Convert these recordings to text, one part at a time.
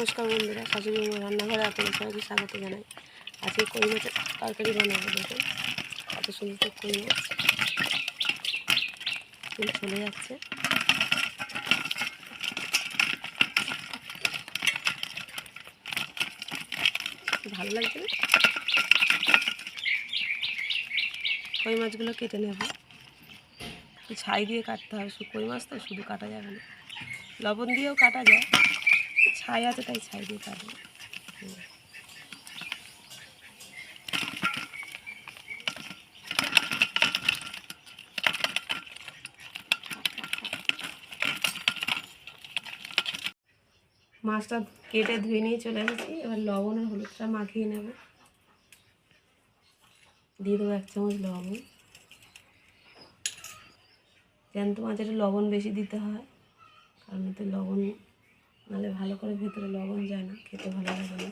নমস্কার বন্ধুরা, শাশুড়ি আমার রান্নাঘরে আপনাদের সবাইকে স্বাগত জানাই। আজকে কই মাছের তরকারি বানাবো। দেখুন কত সুন্দর কই মাছ চলে যাচ্ছে। ভালো লাগছে না? কই মাছগুলো কেটে নেব। ছাই দিয়ে কাটতে হবে, কই মাছ তো শুধু কাটা যাবে না, লবণ দিয়েও কাটা যায়, ছাই আছে তাই ছাই দিয়ে কাটবো। মাছটা কেটে ধুয়ে নিয়ে চলে এসেছি। এবার লবণ আর হলুদটা মাখিয়ে নেব। দিয়ে দেবো 1 চামচ লবণ। জ্যান্ত মাছের লবণ বেশি দিতে হয়, কারণ এতে লবণ নাহলে ভালো করে ভেতরে লবণ যায় না, খেতে ভালো লাগে না।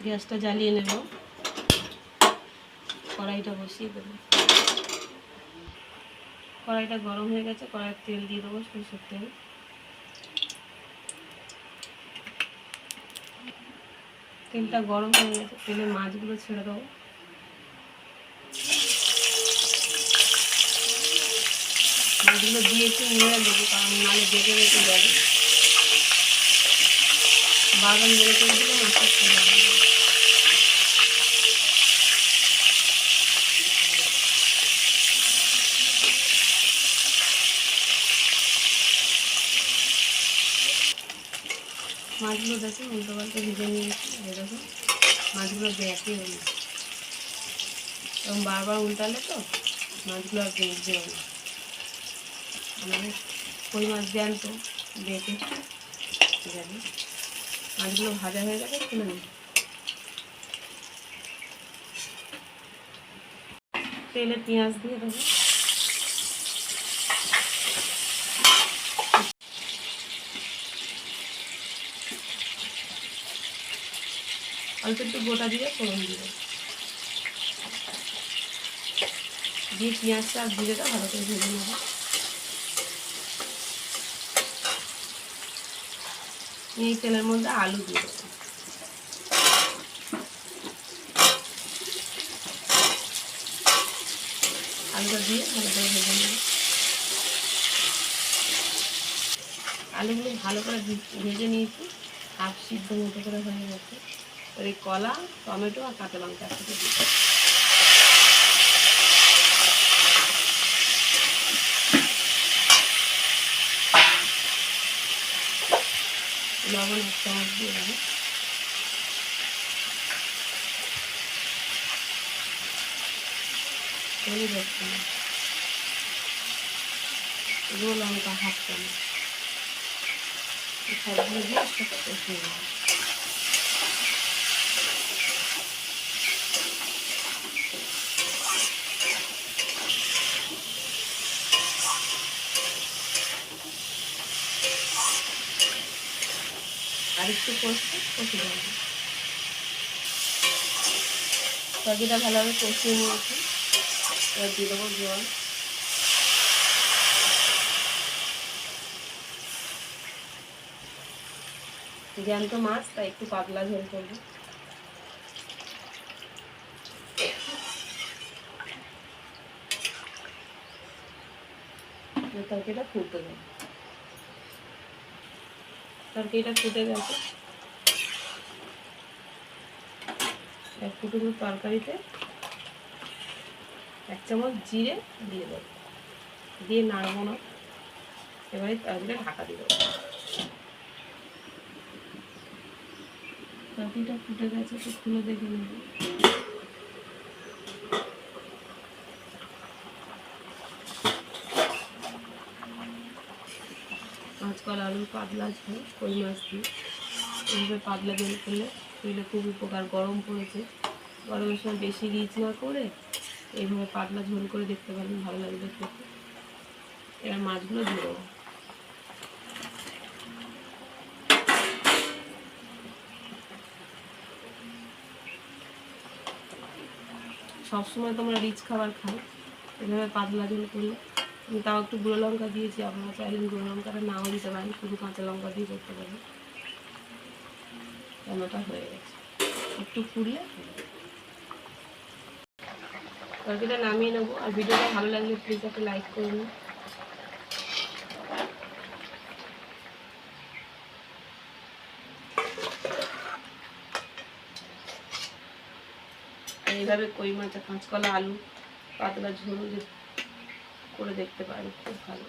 গ্যাসটা জ্বালিয়ে নেব, কড়াইটা বসিয়ে দেবো। কড়াইটা গরম হয়ে গেছে, কড়াইয়ের তেল দিয়ে দেবো, সরষের তেল। তেলটা গরম হয়ে গেছে, তেলে মাছগুলো ছেড়ে দেবো। মাছগুলো দিয়ে একটু নেড়ে দেবো, কারণ নাহলে বেঁকে বেঁকে যাবে। বাগান নেড়ে করে দিলে মাছটা ছেড়ে দেবো। মাছগুলো দেখে উল্টো পাল্টে ভেজে নিয়েছি। দেখো মাছগুলো বেঁকে হয়ে গেছে, এবং বারবার উল্টালে তো মাছগুলো আর বেঁচবে না। আমাদের কই মাছ জ্যান্ত বেঁকে যাবে। মাছগুলো ভাজা হয়ে গেছে, তুলে নিই। তেলে পেঁয়াজ দিয়ে দেবো। অল্প একটু গোটা দিয়ে ফোড়ন দিয়ে দিয়ে পেঁয়াজটা আর জিরেটা ভালো করে ভেজে নেব। এই তেলের মধ্যে আলু দিয়ে দেবো। আলুটা দিয়ে ভালো করে ভেজে নেব। আলুগুলো ভালো করে ভেজে নিয়েছি, হাফ সিদ্ধ মতো করে হয়ে গেছে। আর এই কলা, টমেটো আর কাঁচা লঙ্কা একসাথে দিই। লবণ 1 চামচ দিয়ে দেবো। হলুদ 1 চামচ, গুঁড়ো লঙ্কা 1/2 চামচ। সবগুলো দিয়ে একসাথে কষিয়ে নেব। আর একটু কষে দেবো। সবজিটা ভালোভাবে কষিয়ে নিয়েছি। এবার দিয়ে দেবো জল। জ্যান্ত মাছ তাই একটু পাতলা ঝোল করবো। তরকারিটা ফুটতে দেবো। তরকারিটা ফুটে গেছে। এক ফুটুনো তরকারিতে 1 চামচ জিরে দিয়ে দেবো, দিয়ে নাড়বো না। এবারে তরকারিটা ঢাকা দিয়ে দেবো। তরকারিটা ফুটে গেছে, তো খুলে দেখে নেব। আজকাল আলুর পাতলা ঝোল কই মাছ দিয়ে এইভাবে পাতলা ঝোল করলে শরীরে খুব উপকার। গরম পড়েছে, গরমের সময় বেশি রিচ না করে এইভাবে পাতলা ঝোল করে দেখতে পারেন, ভালো লাগবে খেতে। এবার মাছগুলো দিয়ে দেবো। সবসময় তোমরা রিচ খাবার খাও, এভাবে পাতলা ঝোল করলে আমি তাও একটু গুঁড়ো লঙ্কা দিয়েছি, আপনারা চাইলে গুঁড়ো লঙ্কাটা নাও দিতে পারেন, শুধু কাঁচা লঙ্কা দিয়ে করতে পারেন। রান্নাটা হয়ে গেছে, একটু ফুটলে তরকারিটা নামিয়ে নেবো। আর ভিডিওটা ভালো লাগলে প্লিজ একটা লাইক করুন। এইভাবে কই মাছ, কাঁচকলা, আলু পাতলা ঝোল করে দেখতে পারেন, খুব ভালো।